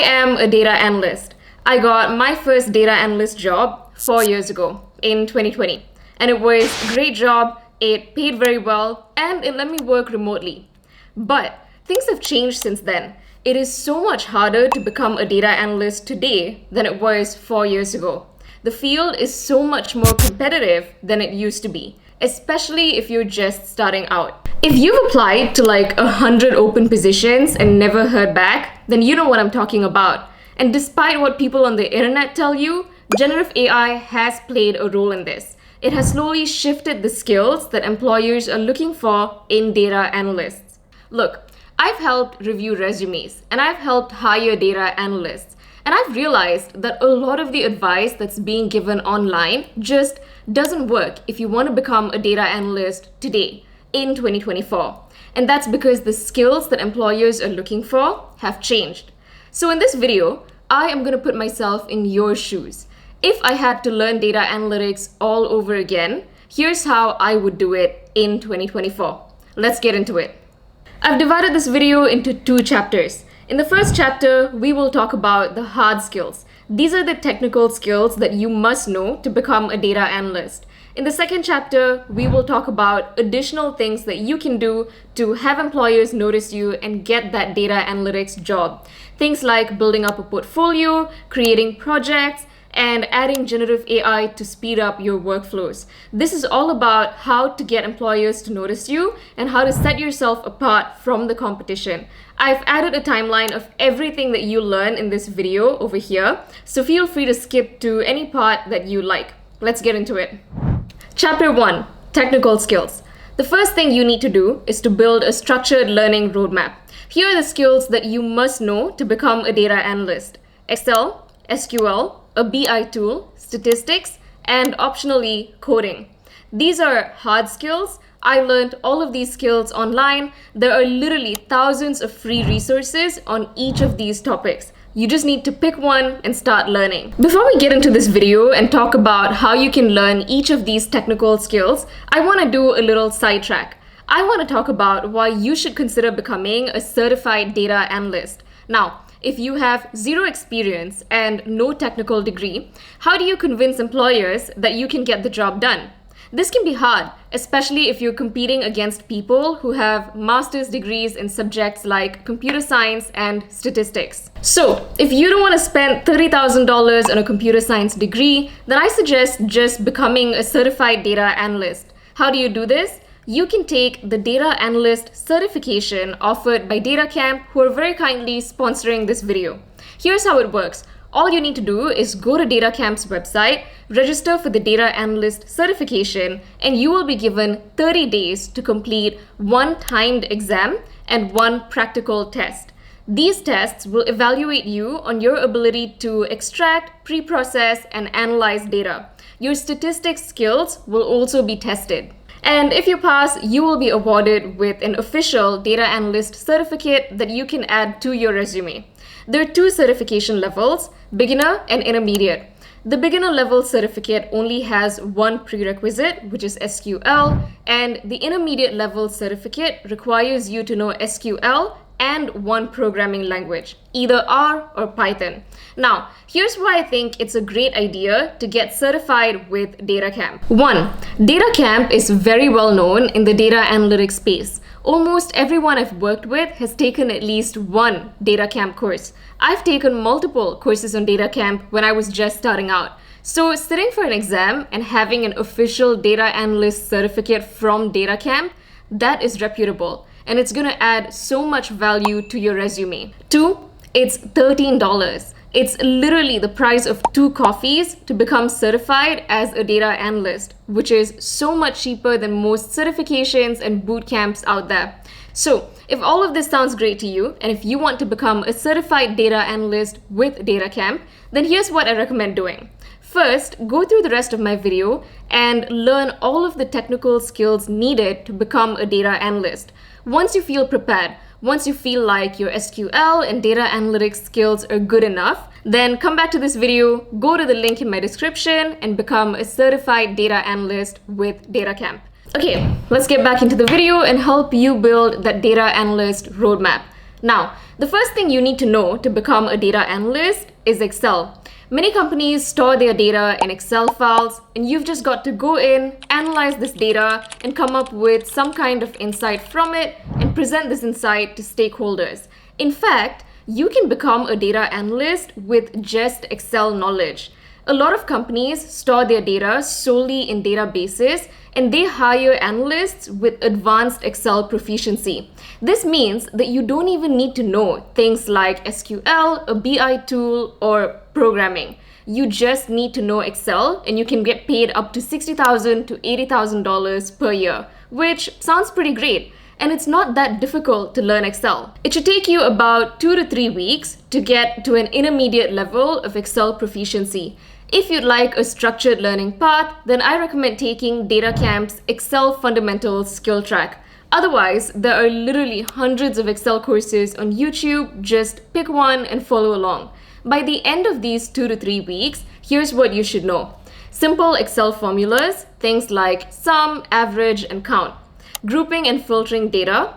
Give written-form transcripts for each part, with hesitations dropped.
I am a data analyst. I got my first data analyst job 4 years ago in 2020. And it was a great job, it paid very well, and it let me work remotely. But things have changed since then. It is so much harder to become a data analyst today than it was 4 years ago. The field is so much more competitive than it used to be, especially if you're just starting out. If you've applied to like 100 open positions and never heard back, then you know what I'm talking about. And despite what people on the internet tell you, generative AI has played a role in this. It has slowly shifted the skills that employers are looking for in data analysts. Look, I've helped review resumes and I've helped hire data analysts. And I've realized that a lot of the advice that's being given online just doesn't work if you want to become a data analyst today in 2024. And that's because the skills that employers are looking for have changed. So in this video, I am going to put myself in your shoes. If I had to learn data analytics all over again, here's how I would do it in 2024. Let's get into it. I've divided this video into 2 chapters. In the first chapter, we will talk about the hard skills. These are the technical skills that you must know to become a data analyst. In the second chapter, we will talk about additional things that you can do to have employers notice you and get that data analytics job. Things like building up a portfolio, creating projects, and adding generative AI to speed up your workflows. This is all about how to get employers to notice you and how to set yourself apart from the competition. I've added a timeline of everything that you learn in this video over here, so feel free to skip to any part that you like. Let's get into it. Chapter 1, Technical Skills. The first thing you need to do is to build a structured learning roadmap. Here are the skills that you must know to become a data analyst: Excel, SQL, a BI tool, statistics, and optionally coding. These are hard skills. I learned all of these skills online. There are literally thousands of free resources on each of these topics. You just need to pick one and start learning. Before we get into this video and talk about how you can learn each of these technical skills, I want to do a little sidetrack. I want to talk about why you should consider becoming a certified data analyst. Now, if you have 0 experience and no technical degree, how do you convince employers that you can get the job done? This can be hard, especially if you're competing against people who have master's degrees in subjects like computer science and statistics. So, if you don't want to spend $30,000 on a computer science degree, then I suggest just becoming a certified data analyst. How do you do this? You can take the data analyst certification offered by Datacamp, who are very kindly sponsoring this video. Here's how it works. All you need to do is go to Datacamp's website, register for the data analyst certification, and you will be given 30 days to complete 1 timed exam and 1 practical test. These tests will evaluate you on your ability to extract, pre-process, and analyze data. Your statistics skills will also be tested. And if you pass, you will be awarded with an official data analyst certificate that you can add to your resume. There are 2 certification levels, beginner and intermediate. The beginner level certificate only has 1 prerequisite, which is SQL, and the intermediate level certificate requires you to know SQL and 1 programming language, either R or Python. Now, here's why I think it's a great idea to get certified with Datacamp. 1. Datacamp is very well known in the data analytics space. Almost everyone I've worked with has taken at least 1 Datacamp course. I've taken multiple courses on Datacamp when I was just starting out. So sitting for an exam and having an official data analyst certificate from Datacamp, that is reputable. And it's going to add so much value to your resume. 2, it's $13. It's literally the price of 2 coffees to become certified as a data analyst, which is so much cheaper than most certifications and boot camps out there. So, if all of this sounds great to you, and if you want to become a certified data analyst with Datacamp, then here's what I recommend doing. First, go through the rest of my video and learn all of the technical skills needed to become a data analyst. Once you feel prepared, once you feel like your SQL and data analytics skills are good enough, then come back to this video, go to the link in my description, and become a certified data analyst with Datacamp. Okay, let's get back into the video and help you build that data analyst roadmap. Now, the first thing you need to know to become a data analyst is Excel. Many companies store their data in Excel files, and you've just got to go in, analyze this data, and come up with some kind of insight from it and present this insight to stakeholders. In fact, you can become a data analyst with just Excel knowledge. A lot of companies store their data solely in databases, and they hire analysts with advanced Excel proficiency. This means that you don't even need to know things like SQL, a BI tool, or programming. You just need to know Excel, and you can get paid up to $60,000 to $80,000 per year, which sounds pretty great. And it's not that difficult to learn Excel. It should take you about 2 to 3 weeks to get to an intermediate level of Excel proficiency. If you'd like a structured learning path, then I recommend taking Datacamp's Excel Fundamentals skill track. Otherwise, there are literally hundreds of Excel courses on YouTube. Just pick one and follow along. By the end of these 2 to 3 weeks, here's what you should know. Simple Excel formulas, things like sum, average, and count. Grouping and filtering data,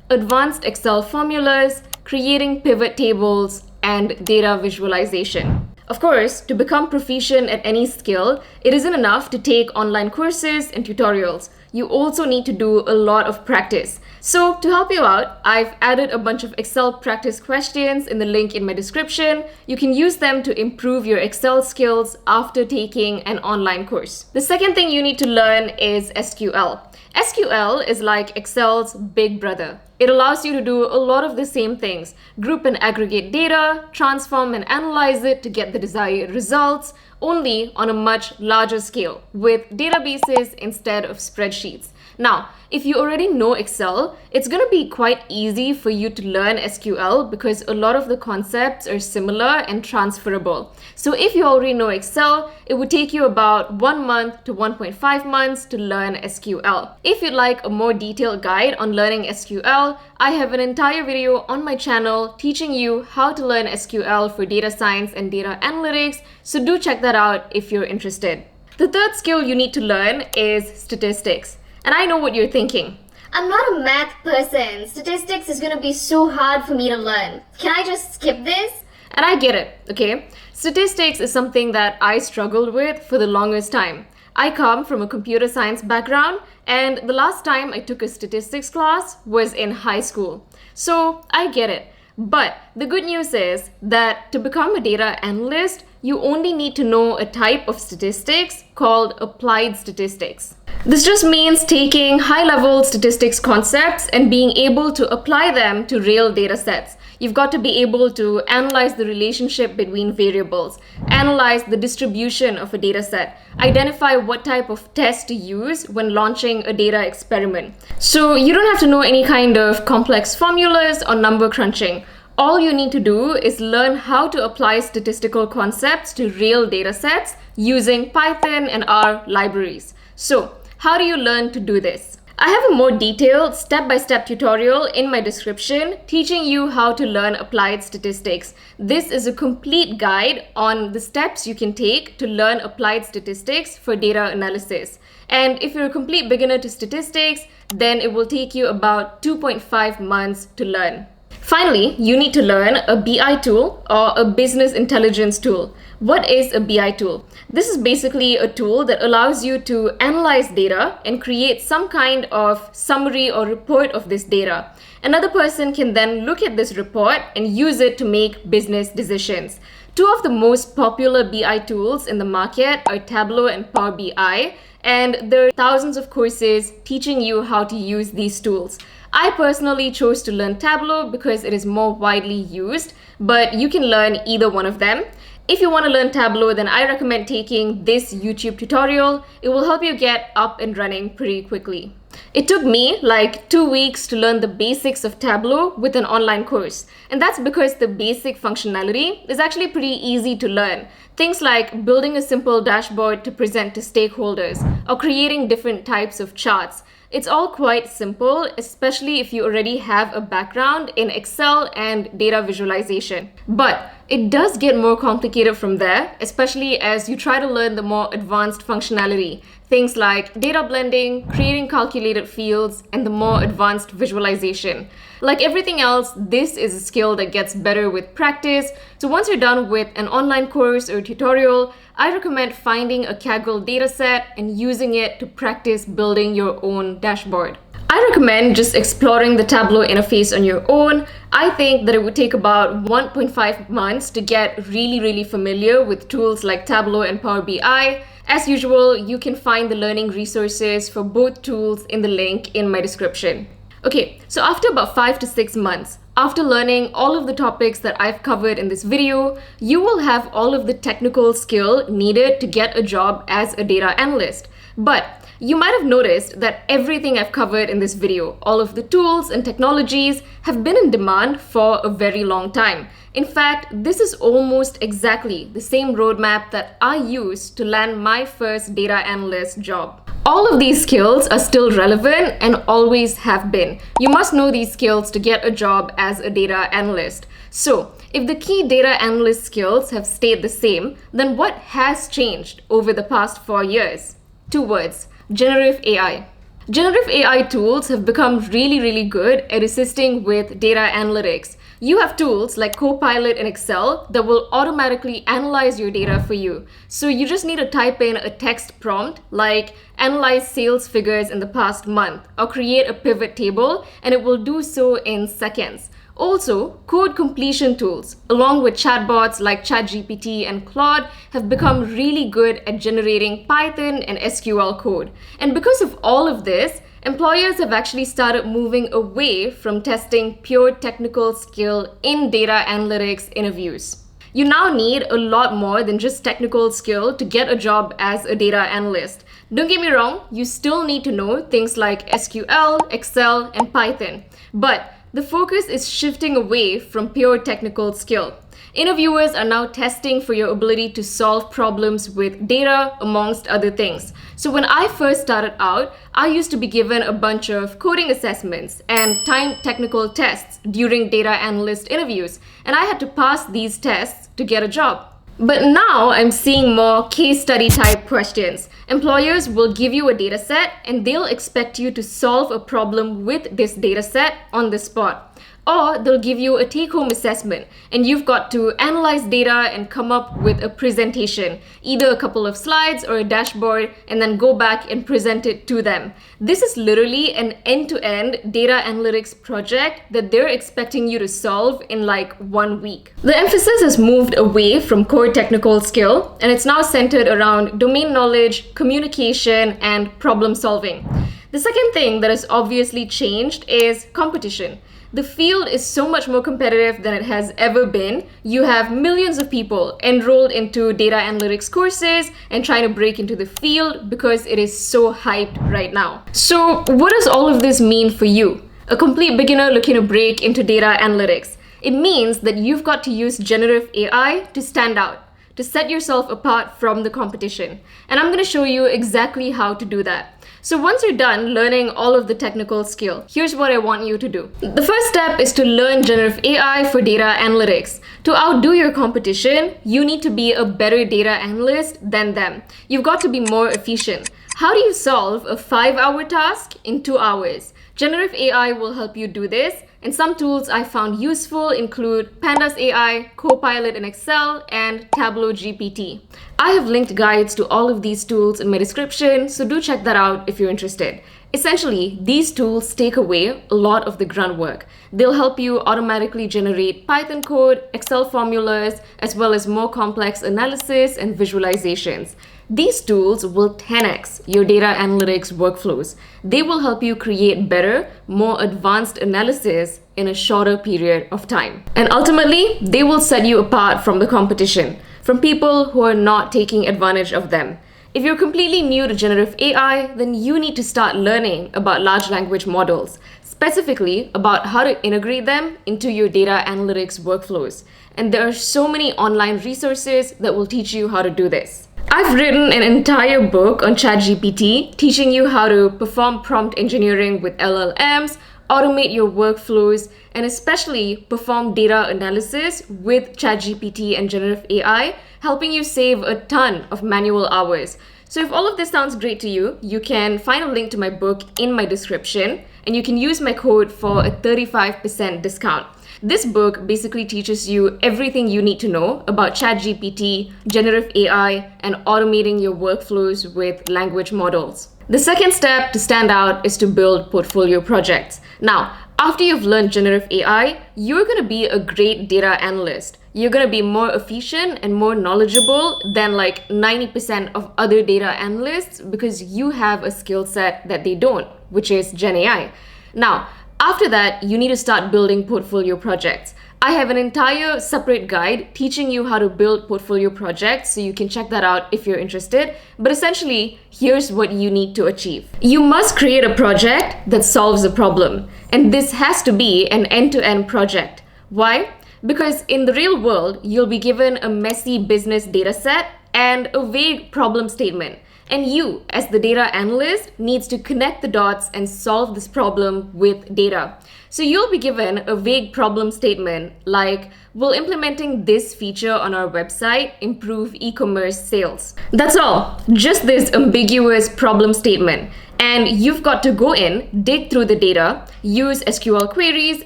advanced Excel formulas, creating pivot tables, and data visualization. Of course, to become proficient at any skill, it isn't enough to take online courses and tutorials. You also need to do a lot of practice. So to help you out, I've added a bunch of Excel practice questions in the link in my description. You can use them to improve your Excel skills after taking an online course. The second thing you need to learn is SQL. SQL is like Excel's big brother. It allows you to do a lot of the same things: group and aggregate data, transform and analyze it to get the desired results, only on a much larger scale, with databases instead of spreadsheets. Now, if you already know Excel, it's going to be quite easy for you to learn SQL because a lot of the concepts are similar and transferable. So if you already know Excel, it would take you about 1 month to 1.5 months to learn SQL. If you'd like a more detailed guide on learning SQL, I have an entire video on my channel teaching you how to learn SQL for data science and data analytics, so do check that out if you're interested. The third skill you need to learn is statistics. And I know what you're thinking. I'm not a math person. Statistics is going to be so hard for me to learn. Can I just skip this? And I get it, okay? Statistics is something that I struggled with for the longest time. I come from a computer science background, and the last time I took a statistics class was in high school. So I get it. But the good news is that to become a data analyst, you only need to know a type of statistics called applied statistics. This just means taking high-level statistics concepts and being able to apply them to real data sets. You've got to be able to analyze the relationship between variables, analyze the distribution of a data set, identify what type of test to use when launching a data experiment. So you don't have to know any kind of complex formulas or number crunching. All you need to do is learn how to apply statistical concepts to real data sets using Python and R libraries. So, how do you learn to do this? I have a more detailed step-by-step tutorial in my description teaching you how to learn applied statistics. This is a complete guide on the steps you can take to learn applied statistics for data analysis. And if you're a complete beginner to statistics, then it will take you about 2.5 months to learn. Finally, you need to learn a BI tool or a business intelligence tool. What is a BI tool? This is basically a tool that allows you to analyze data and create some kind of summary or report of this data. Another person can then look at this report and use it to make business decisions. Two of the most popular BI tools in the market are Tableau and Power BI, and there are thousands of courses teaching you how to use these tools. I personally chose to learn Tableau because it is more widely used, but you can learn either one of them. If you want to learn Tableau, then I recommend taking this YouTube tutorial. It will help you get up and running pretty quickly. It took me like 2 weeks to learn the basics of Tableau with an online course. And that's because the basic functionality is actually pretty easy to learn. Things like building a simple dashboard to present to stakeholders or creating different types of charts. It's all quite simple, especially if you already have a background in Excel and data visualization. But it does get more complicated from there, especially as you try to learn the more advanced functionality. Things like data blending, creating calculated fields, and the more advanced visualization. Like everything else, this is a skill that gets better with practice. So once you're done with an online course or tutorial, I recommend finding a Kaggle dataset and using it to practice building your own dashboard. I recommend just exploring the Tableau interface on your own. I think that it would take about 1.5 months to get really familiar with tools like Tableau and Power BI. As usual, you can find the learning resources for both tools in the link in my description. Okay, so after about 5 to 6 months, after learning all of the topics that I've covered in this video, you will have all of the technical skill needed to get a job as a data analyst. But you might have noticed that everything I've covered in this video, all of the tools and technologies, have been in demand for a very long time. In fact, this is almost exactly the same roadmap that I used to land my first data analyst job. All of these skills are still relevant and always have been. You must know these skills to get a job as a data analyst. So, if the key data analyst skills have stayed the same, then what has changed over the past 4 years? 2 words: generative AI. Generative AI tools have become really good at assisting with data analytics. You have tools like Copilot in Excel that will automatically analyze your data for you. So you just need to type in a text prompt like analyze sales figures in the past month or create a pivot table, and it will do so in seconds. Also, code completion tools, along with chatbots like ChatGPT and Claude, have become really good at generating Python and SQL code. And because of all of this, employers have actually started moving away from testing pure technical skill in data analytics interviews. You now need a lot more than just technical skill to get a job as a data analyst. Don't get me wrong, you still need to know things like SQL, Excel, and Python. But the focus is shifting away from pure technical skill. Interviewers are now testing for your ability to solve problems with data, amongst other things. So when I first started out, I used to be given a bunch of coding assessments and timed technical tests during data analyst interviews, and I had to pass these tests to get a job. But now I'm seeing more case study type questions. Employers will give you a data set and they'll expect you to solve a problem with this data set on the spot. Or they'll give you a take-home assessment and you've got to analyze data and come up with a presentation, either a couple of slides or a dashboard, and then go back and present it to them. This is literally an end-to-end data analytics project that they're expecting you to solve in like 1 week. The emphasis has moved away from core technical skill, and it's now centered around domain knowledge, communication, and problem solving. The second thing that has obviously changed is competition. The field is so much more competitive than it has ever been. You have millions of people enrolled into data analytics courses and trying to break into the field because it is so hyped right now. So what does all of this mean for you? A complete beginner looking to break into data analytics. It means that you've got to use generative AI to stand out, to set yourself apart from the competition. And I'm going to show you exactly how to do that. So once you're done learning all of the technical skill, here's what I want you to do. The first step is to learn generative AI for data analytics. To outdo your competition, you need to be a better data analyst than them. You've got to be more efficient. How do you solve a 5-hour task in 2 hours? Generative AI will help you do this, and some tools I found useful include Pandas AI, Copilot in Excel, and Tableau GPT. I have linked guides to all of these tools in my description, so do check that out if you're interested. Essentially, these tools take away a lot of the grunt work. They'll help you automatically generate Python code, Excel formulas, as well as more complex analysis and visualizations. These tools will 10x your data analytics workflows. They will help you create better, more advanced analysis in a shorter period of time. And ultimately, they will set you apart from the competition, from people who are not taking advantage of them. If you're completely new to generative AI, then you need to start learning about large language models, specifically about how to integrate them into your data analytics workflows. And there are so many online resources that will teach you how to do this. I've written an entire book on ChatGPT teaching you how to perform prompt engineering with LLMs, automate your workflows, and especially perform data analysis with ChatGPT and generative AI, helping you save a ton of manual hours. So if all of this sounds great to you, you can find a link to my book in my description, and you can use my code for a 35% discount. This book basically teaches you everything you need to know about ChatGPT, generative AI, and automating your workflows with language models. The second step to stand out is to build portfolio projects. Now, after you've learned generative AI, you're going to be a great data analyst. You're going to be more efficient and more knowledgeable than like 90% of other data analysts because you have a skill set that they don't, which is Gen AI. Now, after that, you need to start building portfolio projects. I have an entire separate guide teaching you how to build portfolio projects, so you can check that out if you're interested. But essentially, here's what you need to achieve. You must create a project that solves a problem. And this has to be an end-to-end project. Why? Because in the real world, you'll be given a messy business data set and a vague problem statement. And you, as the data analyst, needs to connect the dots and solve this problem with data. So you'll be given a vague problem statement like, will implementing this feature on our website improve e-commerce sales? That's all, just this ambiguous problem statement. And you've got to go in, dig through the data, use SQL queries,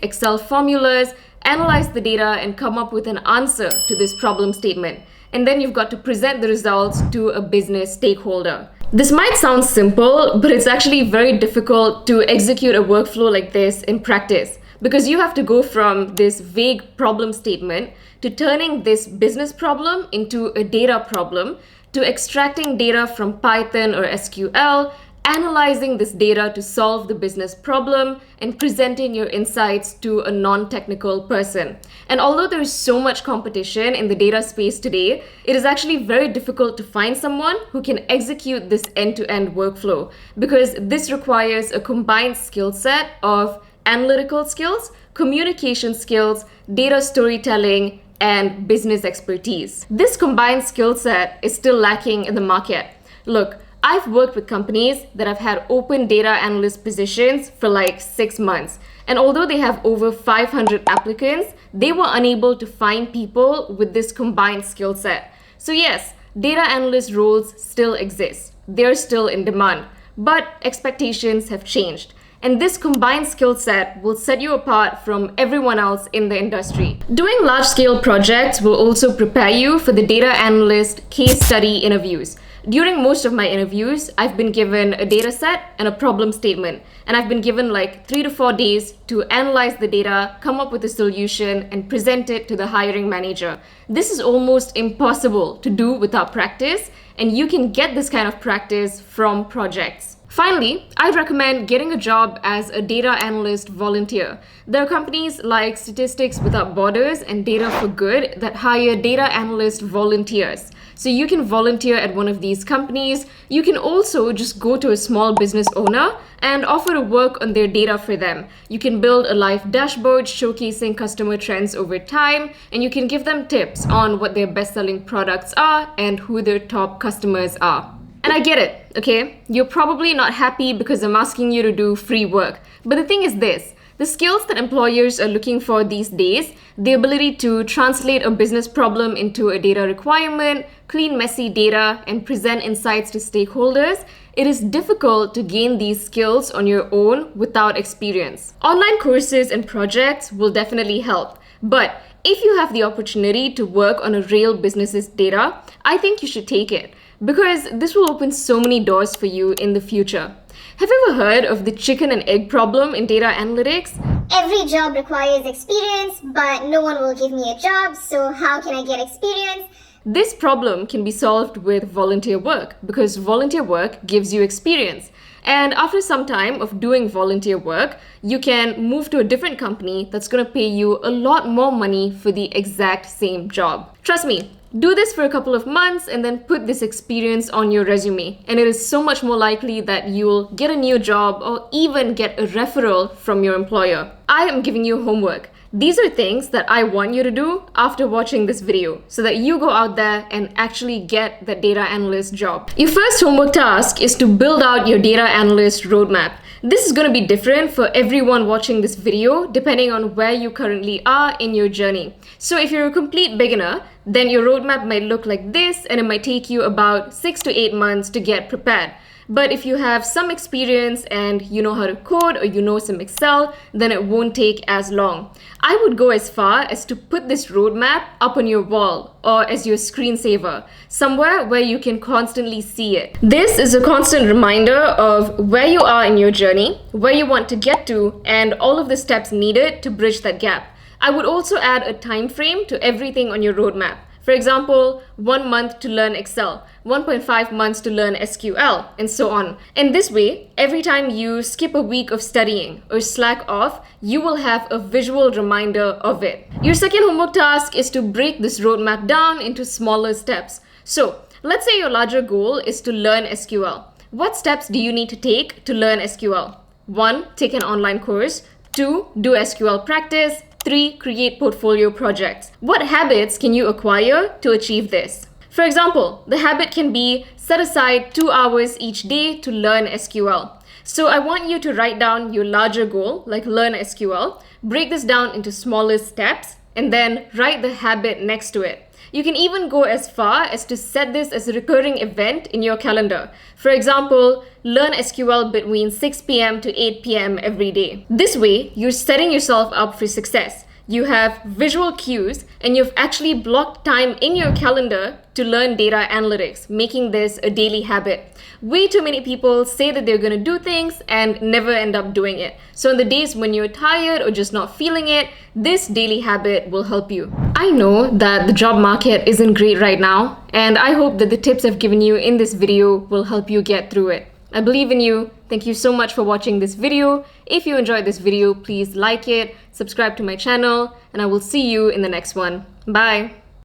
Excel formulas, analyze the data, and come up with an answer to this problem statement. And then you've got to present the results to a business stakeholder. This might sound simple, but it's actually very difficult to execute a workflow like this in practice because you have to go from this vague problem statement to turning this business problem into a data problem, to extracting data from Python or SQL, analyzing this data to solve the business problem, and presenting your insights to a non-technical person. And although there is so much competition in the data space today, it is actually very difficult to find someone who can execute this end-to-end workflow because this requires a combined skill set of analytical skills, communication skills, data storytelling, and business expertise. This combined skill set is still lacking in the market. Look, I've worked with companies that have had open data analyst positions for like 6 months. And although they have over 500 applicants, they were unable to find people with this combined skill set. So yes, data analyst roles still exist. They're still in demand, but expectations have changed. And this combined skill set will set you apart from everyone else in the industry. Doing large-scale projects will also prepare you for the data analyst case study interviews. During most of my interviews, I've been given a data set and a problem statement, and I've been given like 3 to 4 days to analyze the data, come up with a solution, and present it to the hiring manager. This is almost impossible to do without practice, and you can get this kind of practice from projects. Finally, I'd recommend getting a job as a data analyst volunteer. There are companies like Statistics Without Borders and Data for Good that hire data analyst volunteers. So you can volunteer at one of these companies. You can also just go to a small business owner and offer to work on their data for them. You can build a live dashboard showcasing customer trends over time, and you can give them tips on what their best-selling products are and who their top customers are. And I get it, okay? You're probably not happy because I'm asking you to do free work. But the thing is this, the skills that employers are looking for these days, the ability to translate a business problem into a data requirement, clean messy data, and present insights to stakeholders, it is difficult to gain these skills on your own without experience. Online courses and projects will definitely help. But if you have the opportunity to work on a real business's data, I think you should take it, because this will open so many doors for you in the future. Have you ever heard of the chicken and egg problem in data analytics? Every job requires experience, but no one will give me a job, so how can I get experience? This problem can be solved with volunteer work, because volunteer work gives you experience. And after some time of doing volunteer work, you can move to a different company that's going to pay you a lot more money for the exact same job. Trust me, do this for a couple of months and then put this experience on your resume. And it is so much more likely that you'll get a new job or even get a referral from your employer. I am giving you homework. These are things that I want you to do after watching this video so that you go out there and actually get the data analyst job. Your first homework task is to build out your data analyst roadmap. This is going to be different for everyone watching this video depending on where you currently are in your journey. So if you're a complete beginner, then your roadmap might look like this and it might take you about 6 to 8 months to get prepared. But if you have some experience and you know how to code or you know some Excel, then it won't take as long. I would go as far as to put this roadmap up on your wall or as your screensaver, somewhere where you can constantly see it. This is a constant reminder of where you are in your journey, where you want to get to, and all of the steps needed to bridge that gap. I would also add a time frame to everything on your roadmap. For example, 1 month to learn Excel, 1.5 months to learn SQL, and so on. And this way, every time you skip a week of studying or slack off, you will have a visual reminder of it. Your second homework task is to break this roadmap down into smaller steps. So, let's say your larger goal is to learn SQL. What steps do you need to take to learn SQL? 1. Take an online course. 2. Do SQL practice. 3. Create portfolio projects. What habits can you acquire to achieve this? For example, the habit can be set aside 2 hours each day to learn SQL. So I want you to write down your larger goal, like learn SQL, break this down into smaller steps, and then write the habit next to it. You can even go as far as to set this as a recurring event in your calendar. For example, learn SQL between 6 p.m. to 8 p.m. every day. This way, you're setting yourself up for success. You have visual cues and you've actually blocked time in your calendar to learn data analytics, making this a daily habit. Way too many people say that they're going to do things and never end up doing it. So in the days when you're tired or just not feeling it, this daily habit will help you. I know that the job market isn't great right now, and I hope that the tips I've given you in this video will help you get through it. I believe in you. Thank you so much for watching this video. If you enjoyed this video, please like it, subscribe to my channel, and I will see you in the next one. Bye.